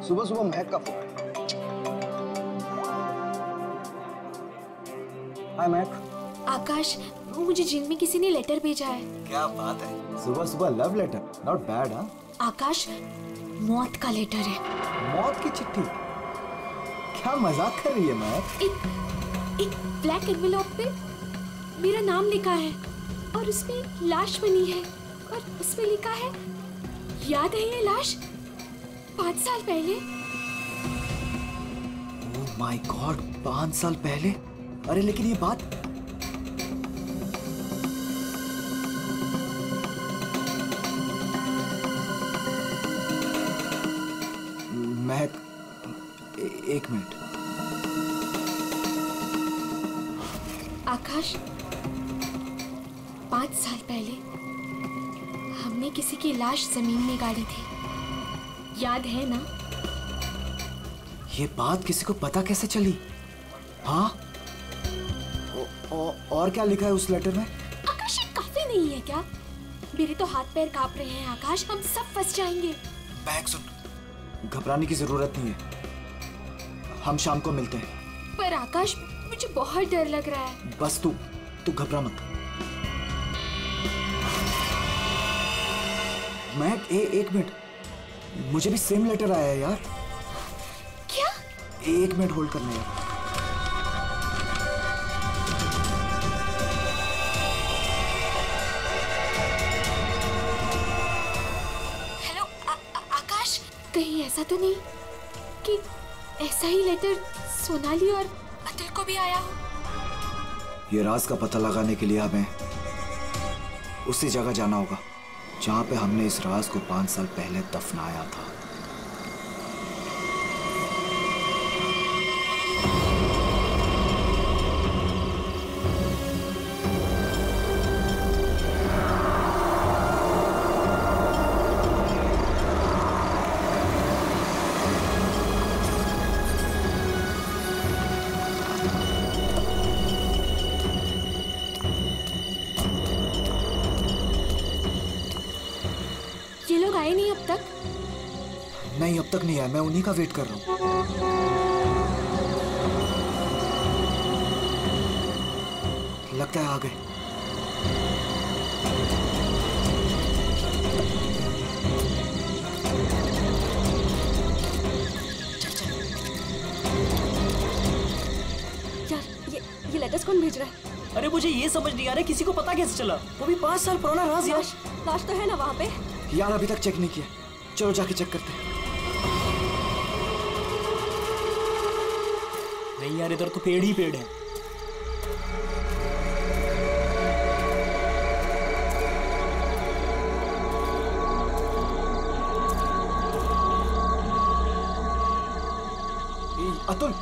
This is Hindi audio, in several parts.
सुबह सुबह महक का फोन। हाय महक। आकाश, मुझे जेल में किसी ने लेटर भेजा है। क्या बात है, सुबह सुबह लव लेटर, नॉट बैड। हाँ आकाश, मौत का लेटर है। मौत की चिट्ठी? क्या मजाक कर रही है महक? एक ब्लैक एनवेलप पे मेरा नाम लिखा है और उसमें लाश बनी है और उसमें लिखा है, याद है ये लाश 5 साल पहले? ओह माय गॉड, 5 साल पहले? अरे लेकिन ये बात महक, एक मिनट। आकाश, 5 साल पहले हमने किसी की लाश जमीन में गाड़ी थी, याद है ना? ये बात किसी को पता कैसे चली? हाँ, और क्या लिखा है उस लेटर में? आकाश, ये काफी नहीं है क्या? मेरे तो हाथ पैर कांप रहे हैं आकाश, हम सब फंस जाएंगे। महक सुन, घबराने की जरूरत नहीं है, हम शाम को मिलते हैं। पर आकाश, मुझे बहुत डर लग रहा है। बस तू घबरा मत। महक, एक मिनट, मुझे भी सेम लेटर आया है यार। क्या? 1 मिनट होल्ड करने यार। हेलो आकाश, कहीं ऐसा तो नहीं कि ऐसा ही लेटर सोनाली और अतुल को भी आया हो? ये राज का पता लगाने के लिए हमें उसी जगह जाना होगा जहां पे हमने इस राज को 5 साल पहले दफनाया था। ये लोग आए नहीं अब तक? नहीं, अब तक नहीं आया, मैं उन्हीं का वेट कर रहा हूं। लगता है आ गए। यार, ये लेटर्स कौन भेज रहा है? अरे मुझे ये समझ नहीं आ रहा किसी को पता कैसे चला? वो भी 5 साल पुराना राज यार। लाश तो है ना वहाँ पे? यार अभी तक चेक नहीं किया, चलो जाके चेक करते हैं। नहीं यार, इधर तो पेड़ ही पेड़ है। अतुल,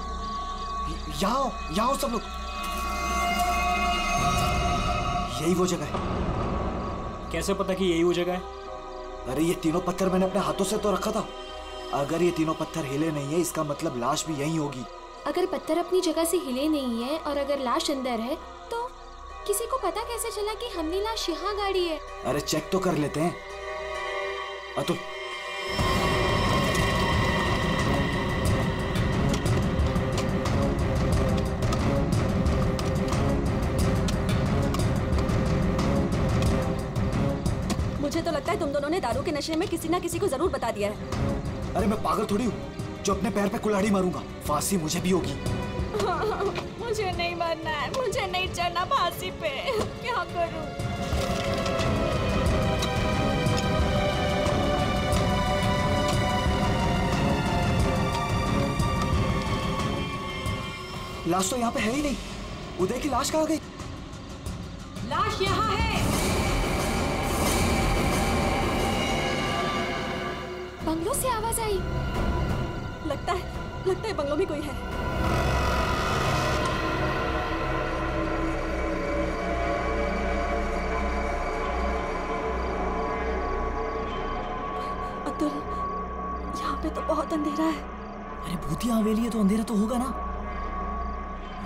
यहाँ आओ सब लोग। यही वो जगह है। कैसे पता कि यही वो जगह है? अरे ये तीनों पत्थर मैंने अपने हाथों से तो रखा था। अगर ये तीनों पत्थर हिले नहीं है, इसका मतलब लाश भी यहीं होगी। अगर पत्थर अपनी जगह से हिले नहीं है और अगर लाश अंदर है, तो किसी को पता कैसे चला कि हमने लाश यहाँ गाड़ी है? अरे चेक तो कर लेते हैं। अतुल, मुझे तो लगता है तुम दोनों ने दारू के नशे में किसी ना किसी को जरूर बता दिया है। अरे मैं पागल थोड़ी हूँ जो अपने पैर पे कुल्हाड़ी मारूंगा। फांसी मुझे भी होगी। मुझे नहीं मरना है, मुझे नहीं चढ़ना फांसी पे। क्या करूं? लाश तो यहाँ पे है ही नहीं। उदय की लाश कहाँ गई? लाश यहाँ है। बंगलों से आवाज आई। लगता है बंगलों में कोई है। अतुल, यहाँ पे तो बहुत अंधेरा है। अरे भूतिया हवेली है तो अंधेरा तो होगा ना।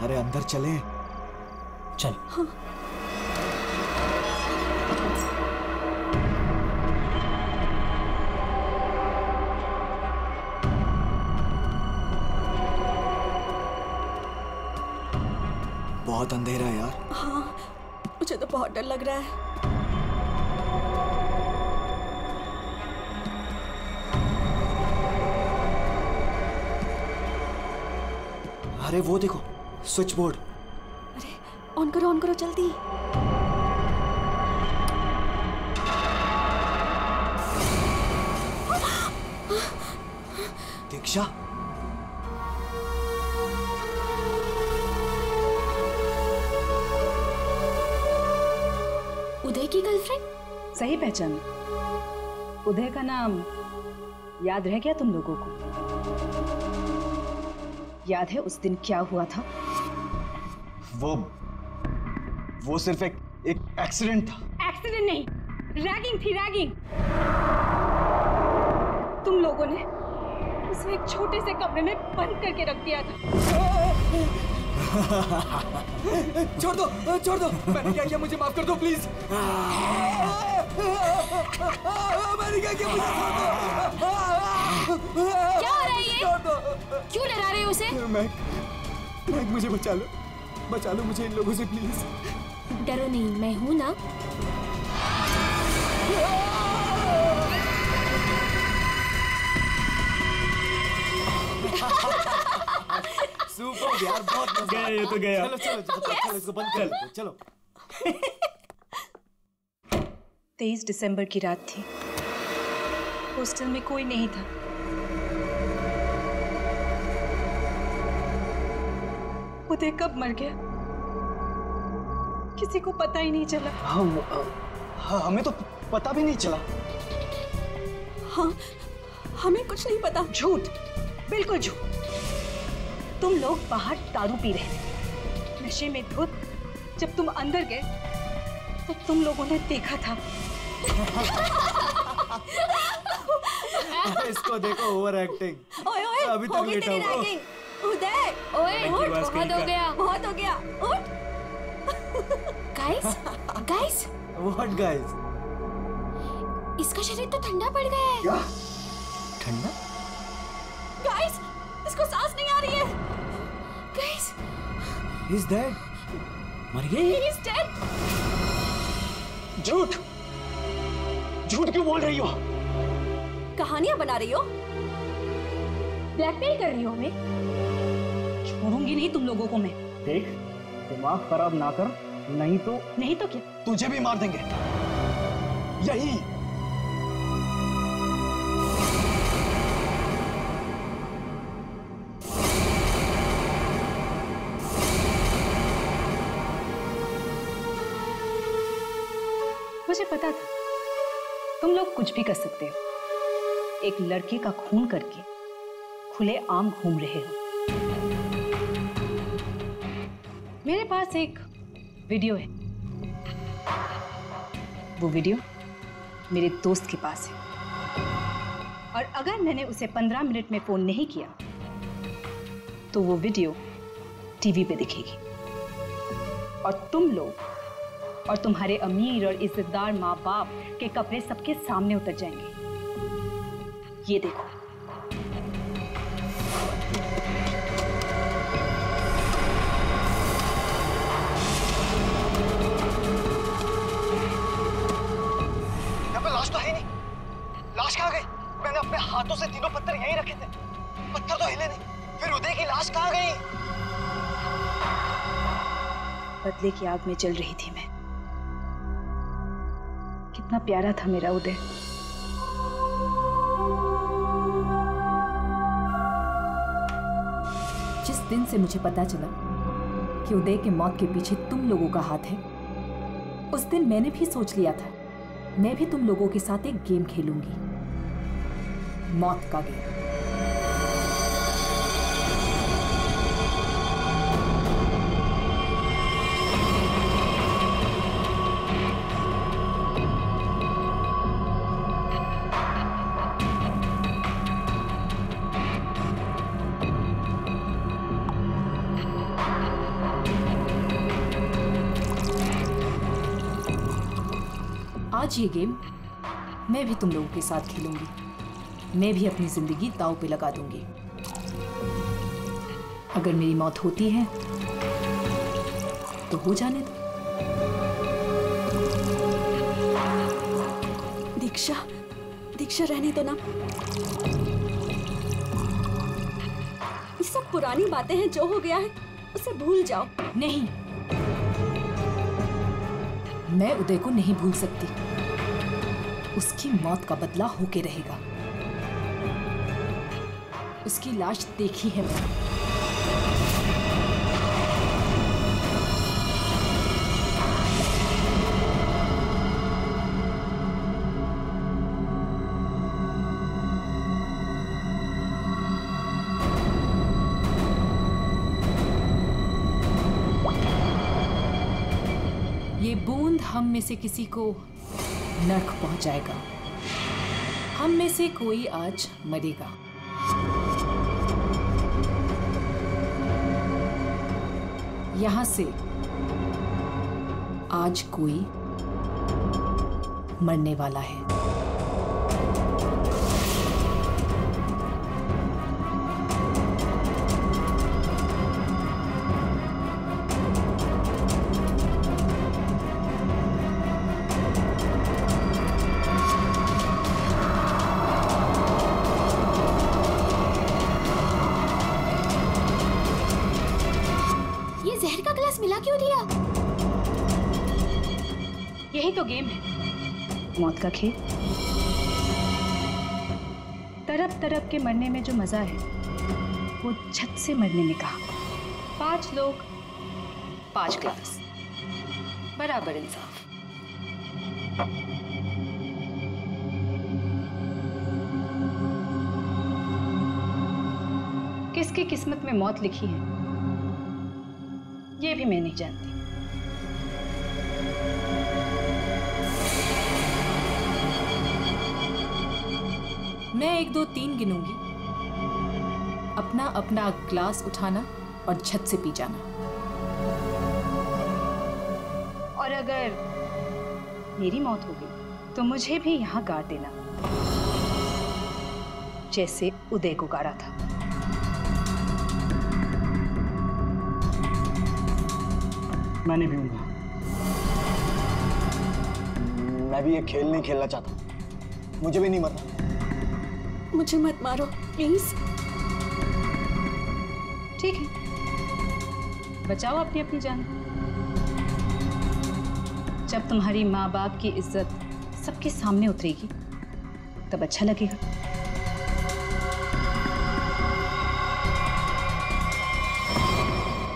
अरे अंदर चले। चल। हाँ। बहुत अंधेरा है यार। हाँ, मुझे तो बहुत डर लग रहा है। अरे वो देखो, स्विच बोर्ड। अरे ऑन करो जल्दी। दीक्षा, उदय की गर्लफ्रेंड? सही पहचान। उदय का नाम याद रह गया तुम लोगों को? याद है उस दिन क्या हुआ था? वो सिर्फ एक एक्सीडेंट था। एक्सीडेंट नहीं, रैगिंग थी, रैगिंग। तुम लोगों ने उसे एक छोटे से कमरे में बंद करके रख दिया था। छोड़ दो, मैंने क्या किया, मुझे माफ कर दो प्लीज। मैंने क्या किया, मुझे छोड़ दो। क्या हो रहा है ये? क्यों डरा रहे हो उसे? मैं मुझे बचा लो मुझे इन लोगों से प्लीज। डरो नहीं, मैं हूं ना। सुपर यार, बहुत मजा गया ये तो गया। चलो इसको बंद कर लो, चलो। 23 दिसंबर की रात थी। हॉस्टल में कोई नहीं था। उदय कब मर गया किसी को पता ही नहीं चला। हाँ, हमें तो पता भी नहीं चला। हाँ, हमें कुछ नहीं पता। झूठ, बिल्कुल झूठ। तुम लोग बाहर दारू पी रहे थे, नशे में धुत। जब तुम अंदर गए तो तुम लोगों ने देखा था। इसको देखो, ओवर एक्टिंग। ओए अभी तक लेटा हुआ। उदय, ओए बहुत हो गया। उठ। Guys, what guys? इसका शरीर तो ठंडा पड़ गया है। क्या ठंडा? गाइस, इसको सांस नहीं आ रही है। Guys, he is dead. मर गया ये? He is dead. झूठ क्यों बोल रही हो? कहानियां बना रही हो? ब्लैकमेल कर रही हो हमें? छोड़ूंगी नहीं तुम लोगों को मैं। देख, दिमाग खराब ना कर, नहीं तो क्या? तुझे भी मार देंगे। यही मुझे पता था तुम लोग कुछ भी कर सकते हो। एक लड़के का खून करके खुले आम घूम रहे हो। मेरे पास एक वीडियो है। वो वीडियो मेरे दोस्त के पास है, और अगर मैंने उसे 15 मिनट में फोन नहीं किया तो वो वीडियो टीवी पे दिखेगी, और तुम लोग और तुम्हारे अमीर और इज्जतदार माँ बाप के कपड़े सबके सामने उतर जाएंगे। ये देखो। यहाँ पे लाश तो है नहीं। लाश कहाँ गई? मैंने अपने हाथों से तीनों पत्थर यहीं रखे थे, पत्थर तो हिले नहीं। फिर उदय की लाश कहाँ गई? बदले की आग में जल रही थी मैं। कितना प्यारा था मेरा उदय। जिस दिन से मुझे पता चला कि उदय के मौत के पीछे तुम लोगों का हाथ है, उस दिन मैंने भी सोच लिया था मैं भी तुम लोगों के साथ एक गेम खेलूंगी, मौत का गेम। आज ये गेम मैं भी तुम लोगों के साथ खेलूंगी। मैं भी अपनी जिंदगी दांव पे लगा दूंगी। अगर मेरी मौत होती है तो हो जाने दो। दीक्षा, दीक्षा रहने दो ना। ये सब पुरानी बातें हैं, जो हो गया है उसे भूल जाओ। नहीं, मैं उदय को नहीं भूल सकती। उसकी मौत का बदला होके रहेगा। उसकी लाश देखी है मैंने। ये बूंद हम में से किसी को नर्क पहुंचाएगा। हम में से कोई आज मरेगा। यहां से आज कोई मरने वाला है। जहर का ग्लास मिला क्यों दिया? यही तो गेम है, मौत का खेल। तरफ तरफ के मरने में जो मजा है वो छत से मरने में कहा। 5 लोग 5 ग्लास, बराबर इंसाफ। किसकी किस्मत में मौत लिखी है ये भी मैं नहीं जानती। मैं 1 2 3 गिनूंगी। अपना अपना ग्लास उठाना और छत से पी जाना। और अगर मेरी मौत हो गई तो मुझे भी यहाँ गाड़ देना, जैसे उदय को गाड़ा था। मैं नहीं पीऊंगा। मैं भी ये खेल नहीं खेलना चाहता। मुझे भी नहीं मरना। मुझे मत मारो प्लीज। ठीक है, बचाओ अपनी अपनी जान। जब तुम्हारी माँ बाप की इज्जत सबके सामने उतरेगी तब अच्छा लगेगा।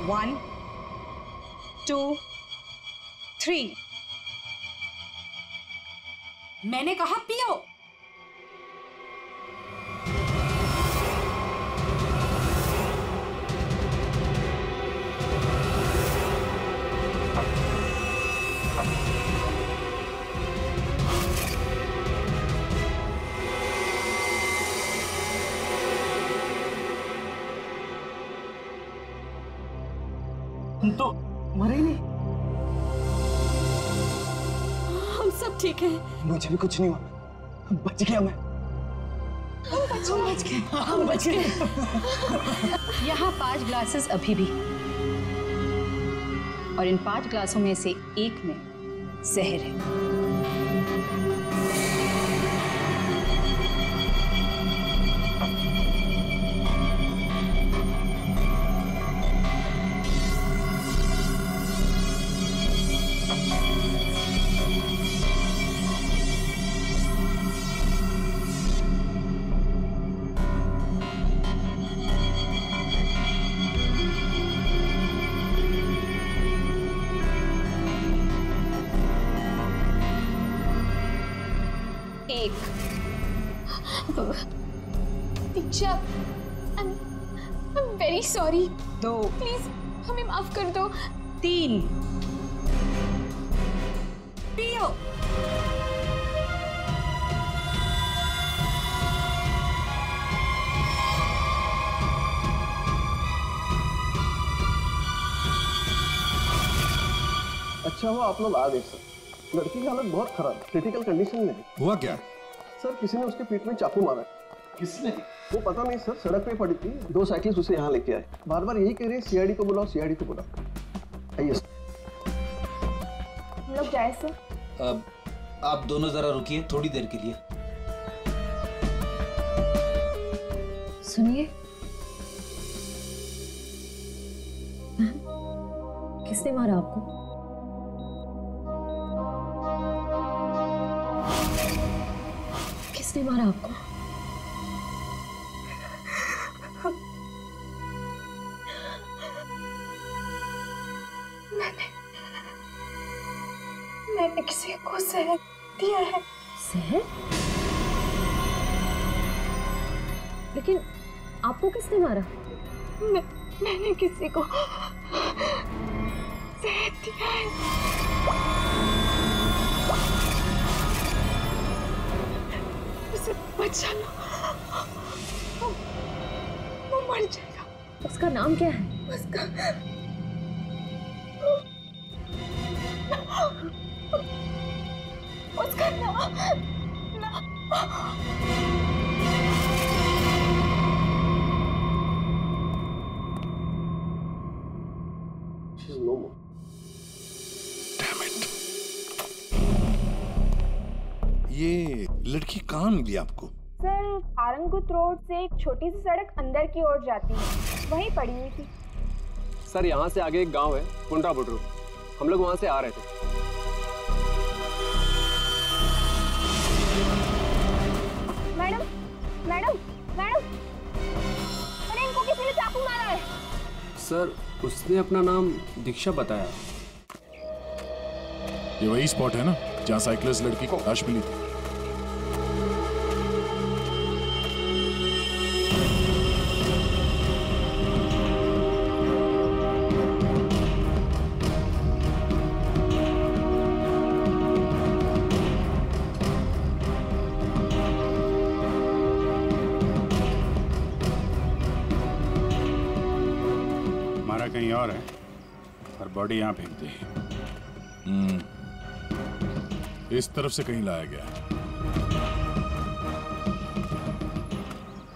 One, 2, 3। मैंने कहा पियो। तो मरे ही नहीं। हम सब ठीक हैं। मुझे भी कुछ नहीं हुआ। बच गया मैं। हम बच गए। यहाँ 5 ग्लासेस अभी भी, और इन 5 ग्लासों में से एक में जहर है। दीक्षा, I'm very sorry। 2, प्लीज हमें माफ कर दो। 3। पियो। अच्छा हुआ आप लोग आ गए सर। लड़की की हालत बहुत खराब, क्रिटिकल कंडीशन में है। हुआ क्या? सर किसी ने उसके पीठ में चाकू मारा। किसने? वो पता नहीं सर, सड़क पे पड़ी थी। 2 साइकिल्स उसे यहाँ लेके आए। बार बार यही कह रहे हैं सीआईडी को बुलाओ, सीआईडी को बुलाओ। आइए सर। है सर? अब आप दोनों जरा रुकिए थोड़ी देर के लिए। सुनिए, किसने मारा आपको? किसने मारा आपको? मैंने किसी को जहर दिया है। जहर? लेकिन आपको किसने मारा? मैंने किसी को जहर दिया है। उसे बचा लो, वो मर जाएगा। उसका नाम क्या है? उसका नाम She's no more. ये लड़की कहाँ मिली आपको? सर, आरंगुत रोड से एक छोटी सी सड़क अंदर की ओर जाती है, वहीं पड़ी हुई थी। सर, यहाँ से आगे एक गांव है कुंडा बुडरू, हम लोग वहां से आ रहे थे। मैडम, मैडम, मैडम, अरे इनको किसी ने चाकू मारा है। सर, उसने अपना नाम दीक्षा बताया। ये वही स्पॉट है ना जहाँ साइकिलिस्ट लड़की को लाश मिली थी? हमारा कहीं और है और बॉडी यहाँ फेंक दी। इस तरफ से कहीं लाया गया।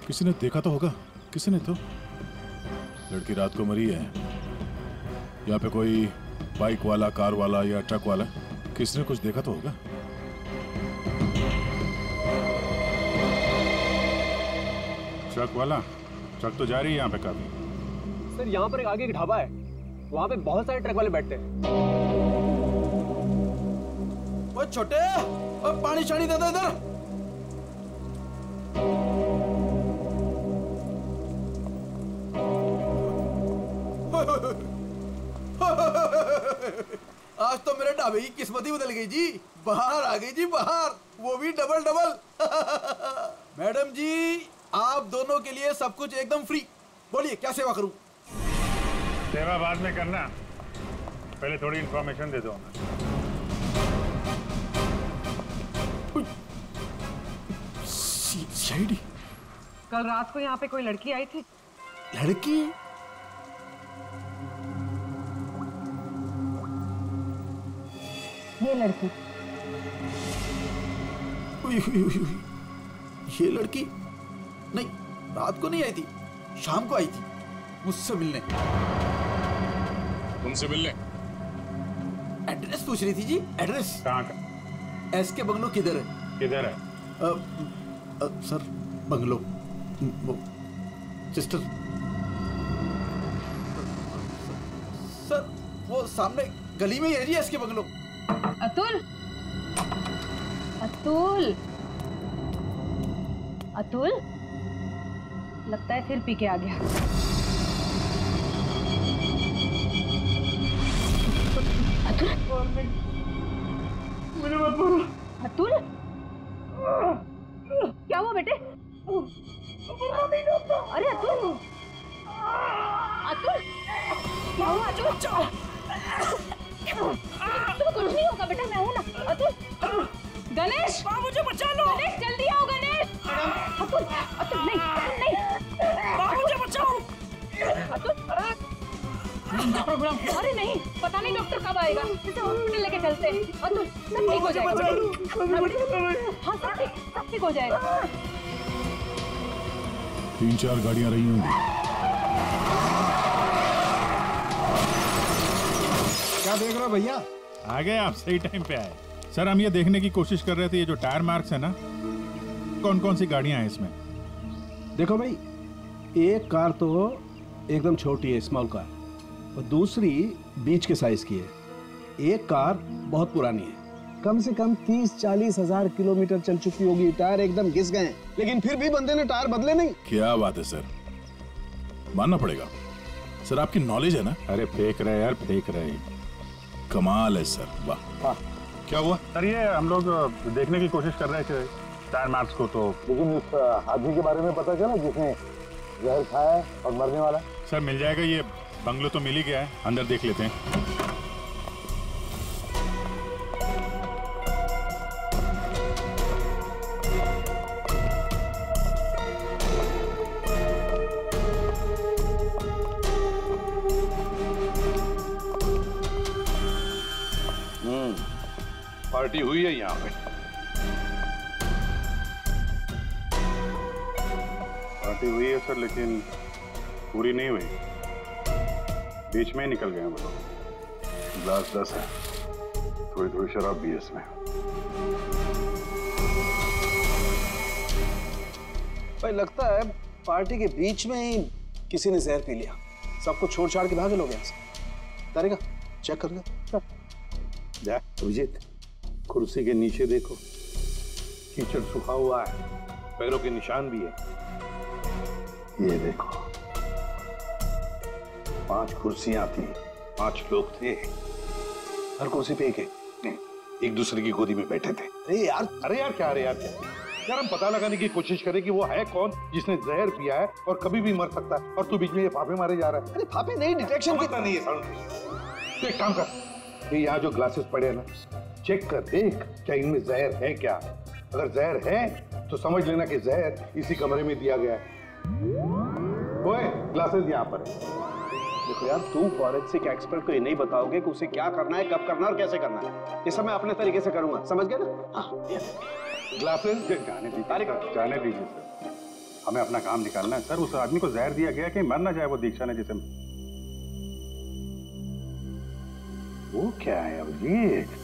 किसी ने देखा तो होगा, किसी ने तो। लड़की रात को मरी है। यहाँ पे कोई बाइक वाला, कार वाला या ट्रक वाला, किसी ने कुछ देखा तो होगा। ट्रक वाला? ट्रक तो जा रही है यहाँ पे काफी। सर, यहाँ पर एक आगे एक ढाबा है, वहाँ पे बहुत सारे ट्रक वाले बैठते हैं। वो छोटे, वो पानी शानी दे दो इधर। आज तो मेरे ढाबे की किस्मत ही बदल गई जी। बाहर आ गई जी, बाहर, वो भी डबल डबल। मैडम जी, आप दोनों के लिए सब कुछ एकदम फ्री। बोलिए क्या सेवा करूं? सेवा बाद में करना, पहले थोड़ी इंफॉर्मेशन दे दो। सीआईडी? कल रात को यहाँ पे कोई लड़की आई थी। लड़की? ये लड़की। ये लड़की? नहीं, रात को नहीं आई थी, शाम को आई थी मुझसे मिलने। तुमसे मिलने? एड्रेस पूछ रही थी जी। एड्रेस कहाँ का? एसके बंगलो किधर है? किधर है? सर, बंगलो वो सिस्टर। सर, वो सामने गली में ही है जी एसके बंगलो। अतुल, अतुल, अतुल, लगता है फिर पी के आ गया। अतुल, मुझे मत मारो। अतुल, क्या हुआ बेटे? अरे अतुल, अतुल, क्या हुआ अतुल? तो कुछ नहीं होगा बेटा, मैं हूं ना। अतुल, गणेश, मुझे बचा लो। गणेश, जल्दी आओ गणेश। अतुल, अतुल नहीं, अतुल नहीं, मुझे बचाओ। अतुल, अरे नहीं, पता नहीं डॉक्टर कब आएगा, इसे हॉस्पिटल लेके चलते हैं। अतुल, सब ठीक हो जाएगा। हाँ, सब ठीक हो जाएगा। 3-4 गाड़ियां रही होंगी। क्या देख रहे हो भैया? आ गए आप, सही टाइम पे आए। सर हम ये देखने की कोशिश कर रहे थे, ये जो टायर मार्क्स है ना, कौन कौन सी गाड़ियां हैं इसमें? देखो भाई, एक कार तो एकदम छोटी है, स्मॉल कार, और दूसरी बीच के साइज की है। एक कार बहुत पुरानी है, कम से कम 30-40 हजार किलोमीटर चल चुकी होगी, टायर एकदम घिस गए हैं, लेकिन फिर भी बंदे ने टायर बदले नहीं। क्या बात है सर, मानना पड़ेगा सर, आपकी नॉलेज है ना। अरे फेंक रहे यार, फेंक रहे, कमाल है सर, वाह। हाँ क्या हुआ सर? ये हम लोग देखने की कोशिश कर रहे थे टायर मार्क्स को, तो लेकिन इस आदमी के बारे में पता चला जिसने जहर खाया और मरने वाला? सर मिल जाएगा, ये बंगलो तो मिल ही गया है, अंदर देख लेते हैं। पार्टी हुई है यहाँ पे। पार्टी हुई है सर, लेकिन पूरी नहीं हुई, बीच में ही निकल गए वो लोग। ग्लास 10 है, थोड़ी थोड़ी शराब भी है इसमें। भाई लगता है पार्टी के बीच में ही किसी ने जहर पी लिया, सबको छोड़ छाड़ के भागे लोग यहाँ से। तारिका चेक कर ले। जा अभिजीत, कुर्सी के नीचे देखो, कीचड़ सूखा हुआ है, पैरों के निशान भी है। ये देखो, 5 कुर्सियां थी, 5 लोग थे, हर कुर्सी पे एक दूसरे की गोदी में बैठे थे। अरे यार क्या यार, हम पता लगाने की कोशिश करें कि वो है कौन जिसने जहर पिया है और कभी भी मर सकता है, और तू बीच में ये फाफे मारे जा रहा है। अरे फाफे नहीं, डिटेक्शन की नहीं है। तो एक काम कर, ये यहाँ जो ग्लासेस पड़े हैं ना, चेक कर देख क्या इनमें जहर है क्या। अगर जहर है तो समझ लेना कि जहर इसी कमरे में दिया गया है। ओए, ग्लासेस यहाँ पर है। देखो यार, तू फॉरेंसिक एक्सपर्ट को ये नहीं बताओगे कि उसे क्या करना है, कब करना है और कैसे करना है। ये सब मैं अपने तरीके से करूंगा, समझ गए ना? हाँ, ग्लासेस जाने दीजिए सर, हमें अपना काम निकालना है। सर उस आदमी को जहर दिया गया कि मर ना जाए वो दीक्षा ने जिसे। वो क्या है अभिजीत?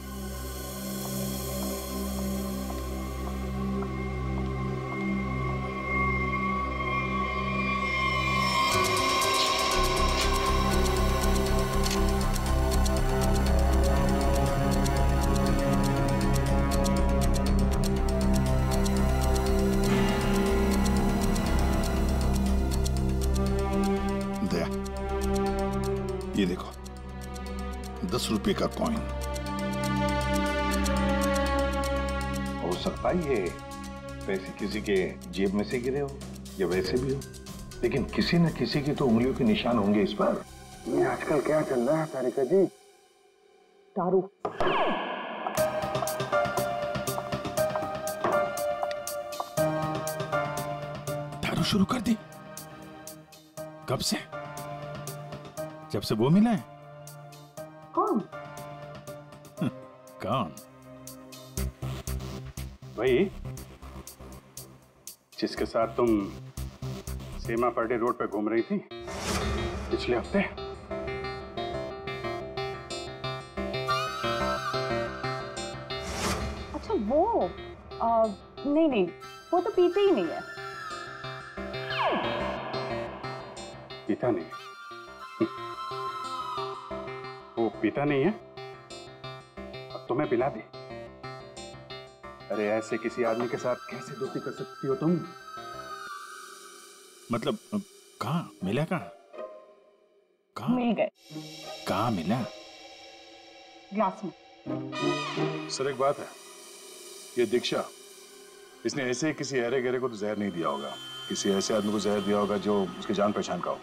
ये देखो, 10 रुपए का कॉइन। हो सकता है ये पैसे किसी के जेब में से गिरे हो या वैसे भी हो, लेकिन किसी न किसी की तो उंगलियों के निशान होंगे इस पर। ये आजकल क्या चल रहा है तारिका जी? दारू। दारू शुरू कर दी? कब से? जब से वो मिला है? कौन? कौन? भाई जिसके साथ तुम सीमा पार्टी रोड पे घूम रही थी पिछले हफ्ते। अच्छा वो नहीं, वो तो पीते ही नहीं है। पीता नहीं? वो पीता नहीं है, अब तुम्हें पिला दे। अरे ऐसे किसी आदमी के साथ कैसे दोस्ती कर सकती हो तुम? मतलब कहाँ मिला? कहाँ मिल गए? कहाँ मिला? ग्लास में। सर एक बात है, ये दीक्षा, इसने ऐसे ही किसी अरे गहरे को तो जहर नहीं दिया होगा, किसी ऐसे आदमी को जहर दिया होगा जो उसके जान पहचान का हो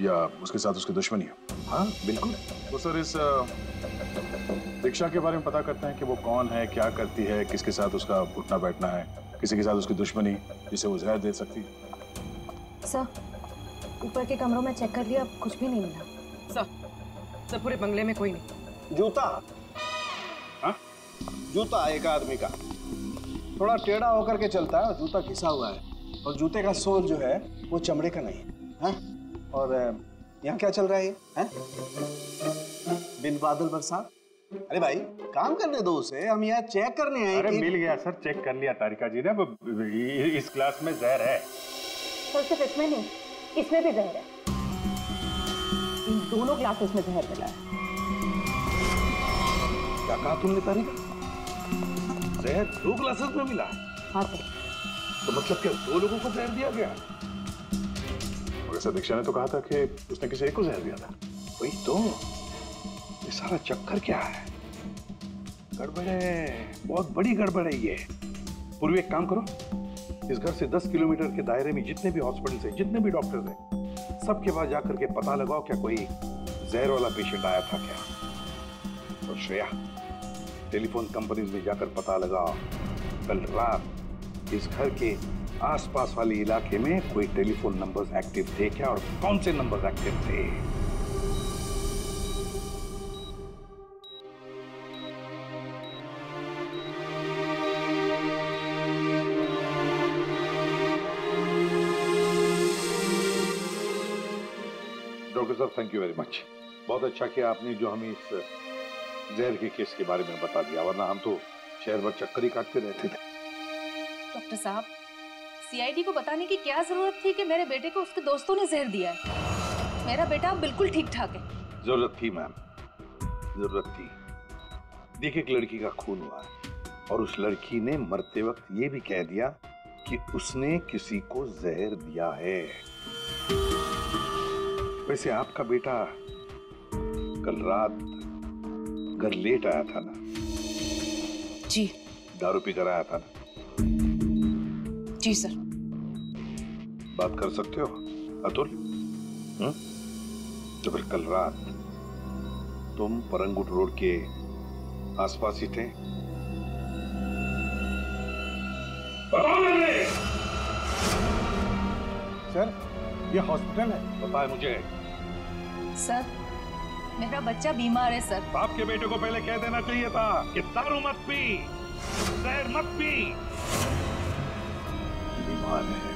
या उसके साथ उसकी दुश्मनी हो। हाँ बिल्कुल। तो सर इस दीक्षा के बारे में पता करते हैं कि वो कौन है, क्या करती है, किसके साथ उसका उठना बैठना है, किसी के साथ उसकी दुश्मनी जिसे वो जहर दे सकती है। सर ऊपर के कमरों में चेक कर लिया, कुछ भी नहीं मिला। सर पूरे बंगले में कोई नहीं। जूता? हाँ? जूता एक आदमी का थोड़ा टेढ़ा होकर के चलता है और जूता घिसा हुआ है, और जूते का सोल जो है वो चमड़े का नहीं है। हाँ? और यहाँ क्या चल रहा है? बिन बादल बरसात, अरे भाई काम करने दो उसे, हम यहाँ चेक करने आए। अरे मिल गया सर, चेक कर लिया तारिका जी ने, इस क्लास में जहर है। सर सिर्फ इसमें नहीं, इसमें भी जहर है। इन दोनों क्लासेस में जहर मिला है। क्या कहा तुमने तारिका? जहर 2 क्लासेस में मिला? हाँ सर। तो मतलब क्या 2 लोगों को जहर दिया गया? प्रोफेसर दीक्षा ने तो कहा था कि उसने किसी एक को जहर दिया था। वही तो, ये सारा चक्कर क्या है? गड़बड़ है, बहुत बड़ी गड़बड़ है ये। पूर्वी एक काम करो, इस घर से 10 किलोमीटर के दायरे में जितने भी हॉस्पिटल्स हैं, जितने भी डॉक्टर्स हैं, सबके पास जाकर के पता लगाओ क्या कोई जहर वाला पेशेंट आया था क्या। और श्रेया, टेलीफोन कंपनीज में जाकर पता लगाओ कल रात इस घर के आसपास वाले इलाके में कोई टेलीफोन नंबर्स एक्टिव थे क्या और कौन से नंबर्स एक्टिव थे। डॉक्टर साहब थैंक यू वेरी मच, बहुत अच्छा किया आपने जो हमें इस जहर के केस के बारे में बता दिया, वरना हम तो शहर भर चक्कर ही काटते रहते थे। डॉक्टर साहब, सीआईडी को बताने की क्या जरूरत थी कि मेरे बेटे को उसके दोस्तों ने जहर दिया है। मेरा बेटा बिल्कुल ठीक ठाक है। जरूरत थी मैम, जरूरत थी। देखिए एक लड़की का खून हुआ है और उस लड़की ने मरते वक्त ये भी कह दिया कि उसने किसी को जहर दिया है। वैसे आपका बेटा कल रात घर लेट आया था ना? जी। दारू पी कर आया था ना? जी सर। बात कर सकते हो अतुल? तो फिर कल रात तुम परंगुट रोड के आसपास ही थे? बताओ मुझे। सर ये हॉस्पिटल है। पता है मुझे। सर मेरा बच्चा बीमार है सर। बाप के बेटे को पहले कह देना चाहिए था कि दारू मत पी, जहर मत पी। बीमार है,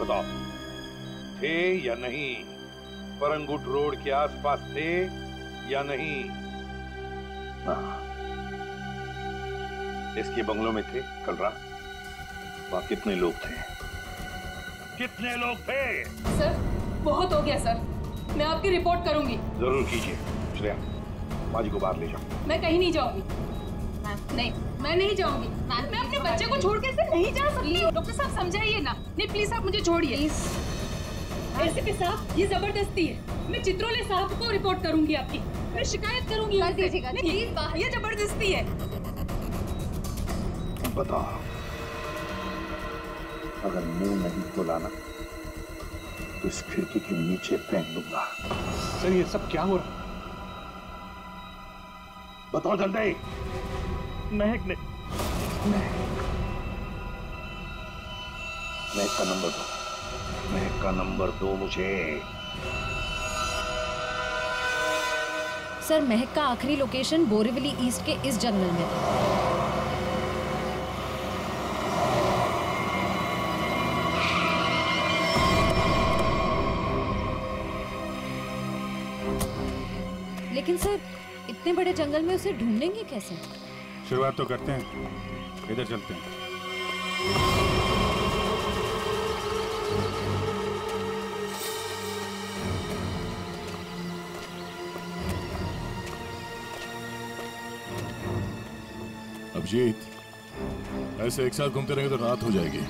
बताओ थे या नहीं? परंगुट रोड के आसपास थे या नहीं? इसके बंगलों में थे कल रात? वहां कितने लोग थे? कितने लोग थे? सर बहुत हो गया सर, मैं आपकी रिपोर्ट करूंगी। जरूर कीजिए। श्रेया, माजी को बाहर ले जाओ। मैं कहीं नहीं जाऊंगी। नहीं, मैं नहीं जाऊंगी। मैं अपने बच्चे को छोड़ के नहीं जा सकती। डॉक्टर साहब समझाइए ना। नहीं प्लीज आप मुझे छोड़िए। एसीपी साहब ये जबरदस्ती है। मैं चित्रोले साहब को रिपोर्ट करूंगी आपकी। मैं शिकायत करूंगी। कर दीजिएगा प्लीज। ये जबरदस्ती है। बताओ, अगर मुंह नहीं खोलाना तो इस खिड़की के नीचे फेंक दूंगा। सर ये सब क्या हो रहा है? बताओ जल्दी। महक ने महक का नंबर दो। महक का नंबर दो मुझे। सर महक का आखिरी लोकेशन बोरीवली ईस्ट के इस जंगल में है। लेकिन सर इतने बड़े जंगल में उसे ढूंढेंगे कैसे? शुरुआत तो करते हैं, इधर चलते हैं। अभिजीत, ऐसे एक साथ घूमते रहेंगे तो रात हो जाएगी।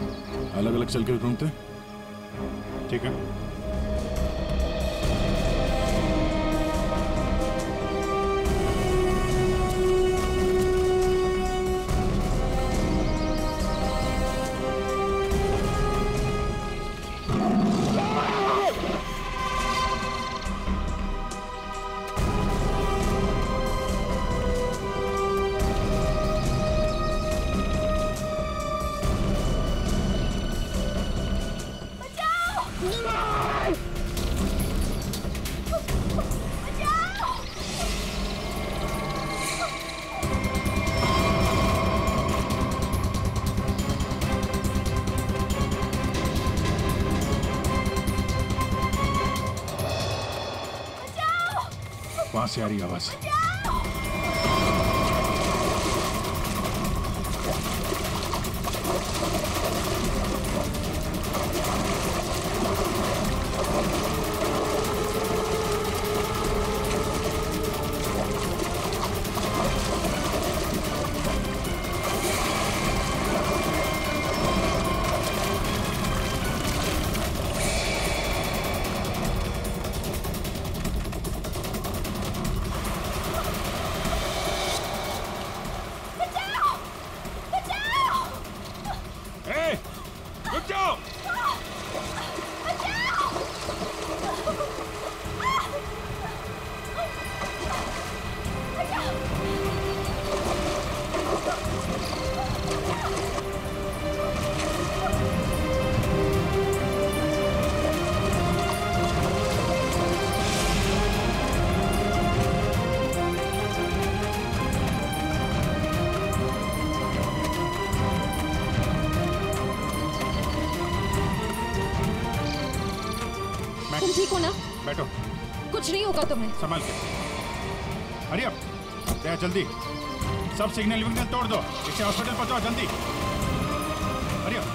अलग अलग चल के ढूंढते, ठीक है? वहां से आ रही आवाज। ठीक हो ना? बैठो। कुछ नहीं होगा तुम्हें। संभाल के। हरी अप, दया जल्दी। सब सिग्नल विग्नल तोड़ दो, इसे हॉस्पिटल पहुंचाओ जल्दी। Hurry up.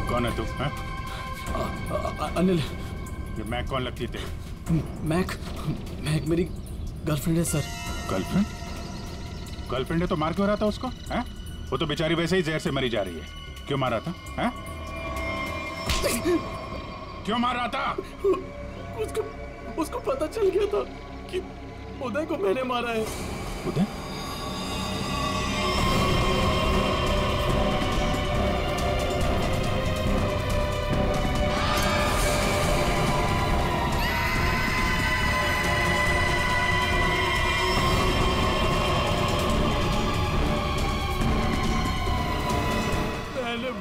कौन है तू? अनिल। ये मैक कौन लगती थी? मैक मेरी गर्लफ्रेंड है सर। गर्लफ्रेंड? गर्लफ्रेंड है तो मार क्यों रहा था उसको? हैं? वो तो बेचारी वैसे ही जहर से मरी जा रही है। क्यों मार रहा था? हैं? क्यों मार रहा था? उसको पता चल गया था कि उदय को मैंने मारा है। उदय?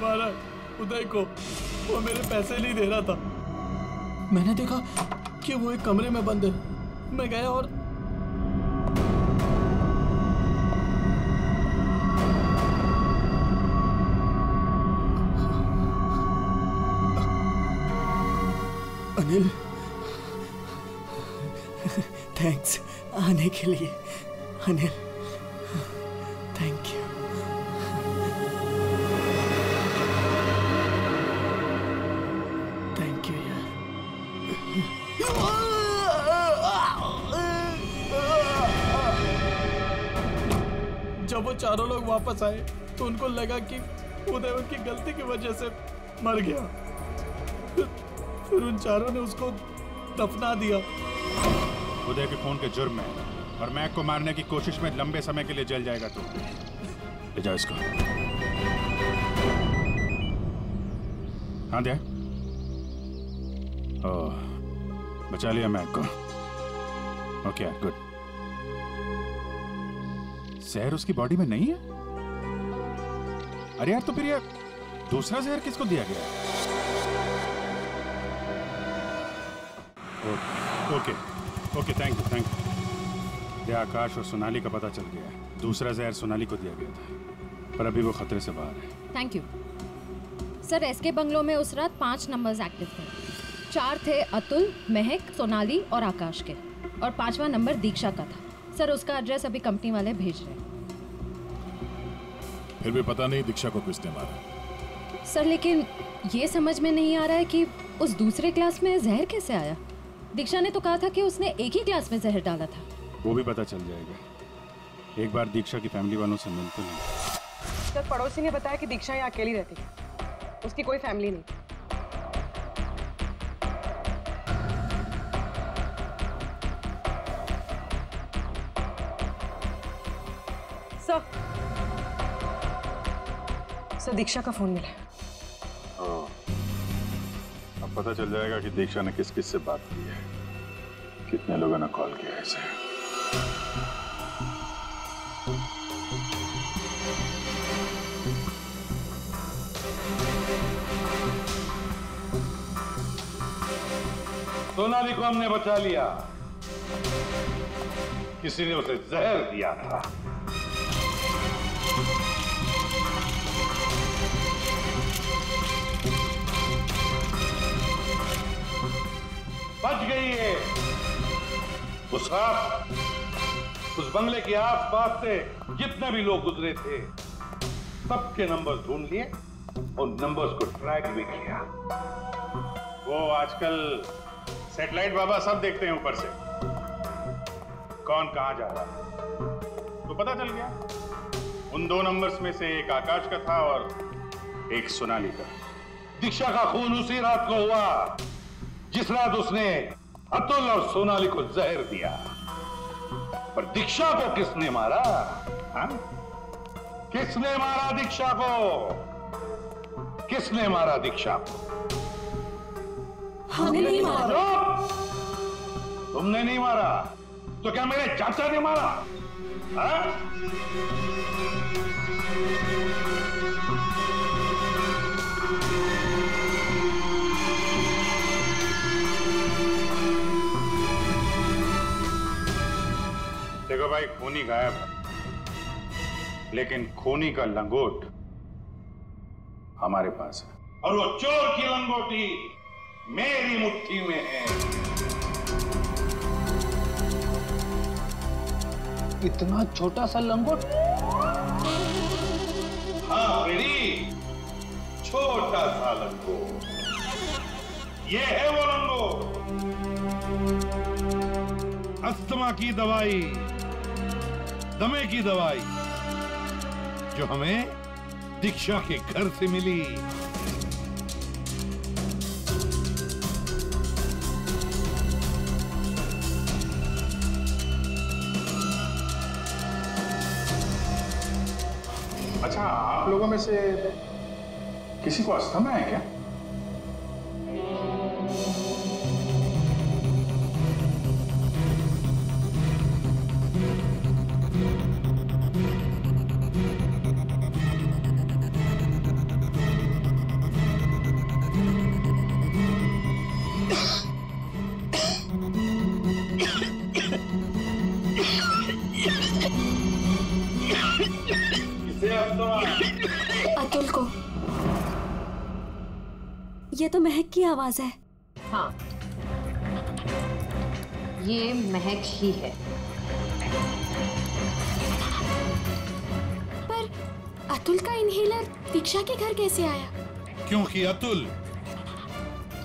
मारा उदय को। वो मेरे पैसे नहीं दे रहा था। मैंने देखा कि वो एक कमरे में बंद है। मैं गया और अनिल, थैंक्स आने के लिए। Anil, thank you. जब वो चारों लोग वापस आए तो उनको लगा कि उदय उनकी गलती की वजह से मर गया। फिर उन चारों ने उसको दफना दिया। उदय के खून के जुर्म में और मैक को मारने की कोशिश में लंबे समय के लिए जेल जाएगा तू। ले जाओ इसको। हाँ दे। ओह, बचा लिया मैक को। Okay good. जहर उसकी बॉडी में नहीं है? अरे यार, तो फिर यार दूसरा जहर किसको दिया गया? Okay okay, thank you. ये आकाश और सोनाली का पता चल गया है। दूसरा जहर सोनाली को दिया गया था, पर अभी वो खतरे से बाहर है। Thank you sir. SK bungalow में उस रात 5 नंबर्स एक्टिव थे। 4 थे अतुल, महक, सोनाली और आकाश के, और 5वां नंबर दीक्षा का था। सर उसका एड्रेस अभी कंपनी वाले भेज रहे हैं। फिर भी पता नहीं दीक्षा को किसने मारा। सर लेकिन ये समझ में नहीं आ रहा है कि उस दूसरे क्लास में जहर कैसे आया। दीक्षा ने तो कहा था कि उसने एक ही क्लास में जहर डाला था। वो भी पता चल जाएगा। एक बार दीक्षा की फैमिली वालों से मिलते हैं। सर पड़ोसी ने बताया कि दीक्षा यहाँ अकेली रहती है, उसकी कोई फैमिली नहीं। सर दीक्षा का फोन मिला। अब पता चल जाएगा कि दीक्षा ने किस किस से बात की है, कितने लोगों ने कॉल किया है इसे। सोनाली को हमने बचा लिया। किसी ने उसे जहर दिया था। बच गई है। उस रात उस बंगले के आसपास से जितने भी लोग गुजरे थे सबके नंबर ढूंढ लिए और नंबर्स को ट्रैक भी किया। वो आजकल सैटेलाइट बाबा सब देखते हैं ऊपर से, कौन कहां जा रहा है। तो पता चल गया उन 2 नंबर्स में से एक आकाश का था और एक सोनाली का। दीक्षा का खून उसी रात को हुआ जिस रात उसने अतुल और सोनाली को जहर दिया। पर दीक्षा को किसने मारा? हा? किसने मारा दीक्षा को? किसने मारा दीक्षा को? हमने नहीं मारा। तुमने नहीं मारा तो क्या मेरे चाचा ने मारा? हाँ? देखो भाई, खूनी गायब है, लेकिन खूनी का लंगोट हमारे पास है, और वो चोर की लंगोटी मेरी मुट्ठी में है। इतना छोटा सा लंगोट? हाँ बेड़ी, छोटा सा लंगोट। ये है वो लंगोट। अस्थमा की दवाई, दमे की दवाई, जो हमें दीक्षा के घर से मिली। अच्छा, आप लोगों में से किसी को अस्थमा है क्या? अतुल को। ये तो महक की आवाज है। हाँ, ये महक ही है। पर अतुल का इनहेलर दीक्षा के घर कैसे आया? क्योंकि अतुल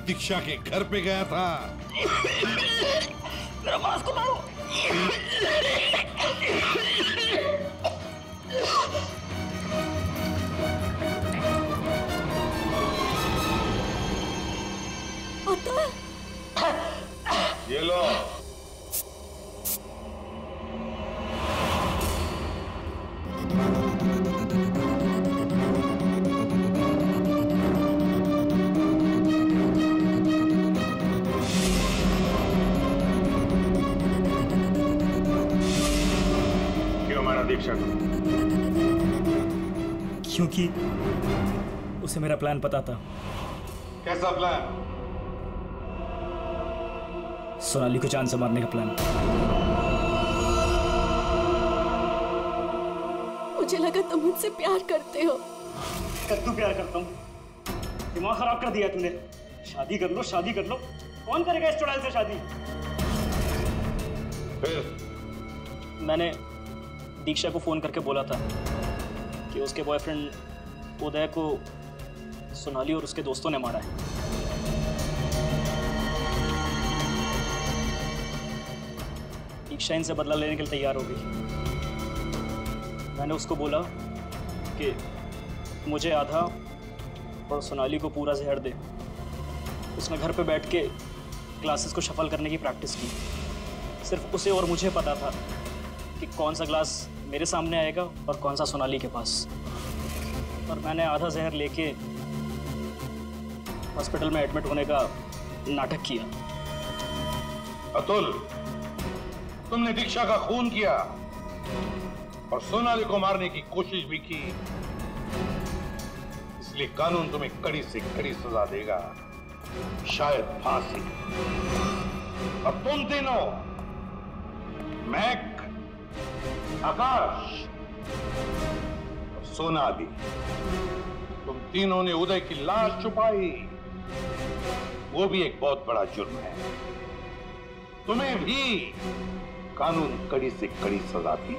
दीक्षा के घर पे गया था। मेरा मास्क उतारो। ये लो। क्यों मारा दीक्षा को? क्योंकि उसे मेरा प्लान पता था। कैसा प्लान? सोनाली को जान से मारने का प्लान। मुझे लगा तुम मुझसे प्यार करते हो। कद्दू प्यार करता हूँ? दिमाग खराब कर दिया तूने। शादी कर लो, शादी कर लो। कौन करेगा इस चुड़ैल से शादी? फिर मैंने दीक्षा को फोन करके बोला था कि उसके बॉयफ्रेंड उदय को सोनाली और उसके दोस्तों ने मारा है। दीक्षा इनसे बदला लेने के लिए तैयार हो गई। मैंने उसको बोला कि मुझे आधा और सोनाली को पूरा जहर दे। उसने घर पे बैठ के ग्लासेस को शफल करने की प्रैक्टिस की। सिर्फ उसे और मुझे पता था कि कौन सा ग्लास मेरे सामने आएगा और कौन सा सोनाली के पास। और मैंने आधा जहर लेके हॉस्पिटल में एडमिट होने का नाटक किया। अतुल, तुमने दीक्षा का खून किया और सोनाली को मारने की कोशिश भी की, इसलिए कानून तुम्हें कड़ी से कड़ी सजा देगा, शायद फांसी। और तुम तीनों, महक, आकाश और सोनाली, तुम तीनों ने उदय की लाश छुपाई। वो भी एक बहुत बड़ा जुर्म है। तुम्हें भी कानून कड़ी से कड़ी सजा दी।